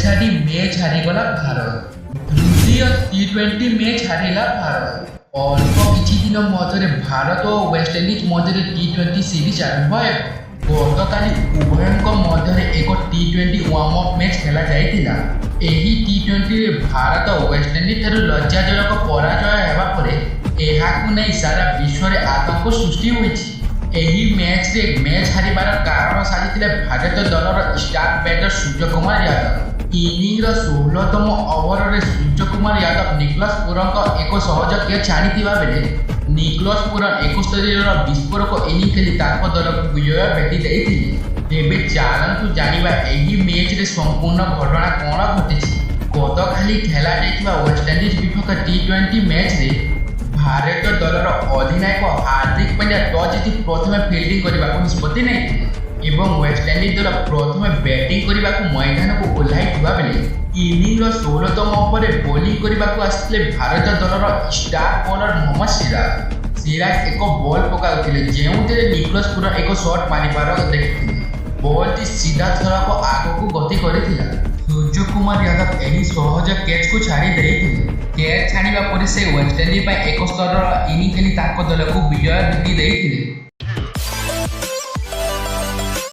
ଛାଡ଼ି ମ୍ୟାଚ୍ ହାରିଗଲା ଭାରତ। ତୃତୀୟ ଟି20 ମ୍ୟାଚ୍ ହାରିଲା ଭାରତ। ଅଳ୍ପ କିଛି ଦିନ ମଧ୍ୟରେ ଭାରତ ଓ ୱେଷ୍ଟଇଣ୍ଡିଜ ମଧ୍ୟରେ ଟି20 ସିରିଜ୍ ଆରମ୍ଭ ହେବ। ଗତକାଲି ଉଭୟଙ୍କ ମଧ୍ୟରେ ଏକ ଟି20 ୱାର୍ମ ଅପ୍ ମ୍ୟାଚ୍ ଖେଳା ଯାଇଥିଲା। ଏହି ଟି20ରେ ଭାରତ ୱେଷ୍ଟଇଣ୍ଡିଜ ଠାରୁ ଲଜ୍ଜାଜନକ ପରାଜୟ ହେବା ପରେ ଏହାକୁ ନେଇ ସାରା ବିଶ୍ୱରେ ଆତଙ୍କ ସୃଷ୍ଟି ହୋଇଛି। ଏହି ମ୍ୟାଚ୍ରେ ମ୍ୟାଚ୍ ହାରିବାର କାରଣ ସାଜିଥିଲେ ଭାରତୀୟ ଦଳର ଷ୍ଟାର ବ୍ୟାଟର ସୂର୍ଯ୍ୟକୁମାର ଯାଦବ। ଇନିଂସର 16ତମ ଓଭରରେ ସୂର୍ଯ୍ୟକୁମାର ଯାଦବ ନିକୋଲସ୍ ପୁରନଙ୍କ ଏକ ସହଜ କ୍ୟାଚ୍ ଛାଡ଼ିଥିବା ବେଳେ ନିକୋଲସ୍ ପୁରନ 71 ରନ୍ ବିସ୍ଫୋରକ ଇନିଂସ ଖେଳି ତାଙ୍କ ଦଳକୁ ବିଜୟ ଭେଟି ଦେଇଥିଲେ। ତେବେ ଚାଲନ୍ତୁ ଜାଣିବା ଏହି ମ୍ୟାଚ୍ରେ ସମ୍ପୂର୍ଣ୍ଣ ଘଟଣା କ'ଣ ଘଟିଛି। ଗତକାଲି ଖେଳାଯାଇଥିବା ୱେଷ୍ଟଇଣ୍ଡିଜ ବିପକ୍ଷ ଟି20 ମ୍ୟାଚ୍ରେ ଭାରତୀୟ ଦଳର ଅଧିନାୟକ ହାର୍ଦ୍ଦିକ ପାଣ୍ଡ୍ୟା ଟସ୍ ଜିତି ପ୍ରଥମେ ଫିଲ୍ଡିଂ କରିବାକୁ ନିଷ୍ପତ୍ତି ନେଇଥିଲେ ଏବଂ ୱେଷ୍ଟଇଣ୍ଡିଜ ଦଳ ପ୍ରଥମେ ବ୍ୟାଟିଂ କରିବାକୁ ମଇଦାନକୁ ଓହ୍ଲାଇଥିବା ବେଳେ ଇନିଂସର 16ତମ ଓଭରରେ ବୋଲିଂ କରିବାକୁ ଆସିଥିଲେ ଭାରତୀୟ ଦଳର ଷ୍ଟାର ବୋଲର ମହମ୍ମଦ ସିରାଜ। ସିରାଜ ଏକ ବଲ୍ ପକାଉଥିଲେ ଯେଉଁଥିରେ ନିକୋଲସ୍ ପୁରନ ଏକ ସଟ୍ ମାରିବାର ଦେଖିଥିଲେ। ବଲ୍ଟି ସିଧାସଳଖ ଆଗକୁ ଗତି କରିଥିଲା। ସୂର୍ଯ୍ୟକୁମାର ଯାଦବ ଏହି ସହଜ କ୍ୟାଚ୍କୁ ଛାଡ଼ି ଦେଇଥିଲେ। କ୍ୟାଚ୍ ଛାଡ଼ିବା ପରେ ସେ ୱେଷ୍ଟଇଣ୍ଡିଜ ପାଇଁ ଏକ ସ୍ତରର ଇନିଂସ ଖେଳି ତାଙ୍କ ଦଳକୁ ବିଜୟ ଭେଟି ଦେଇଥିଲେ।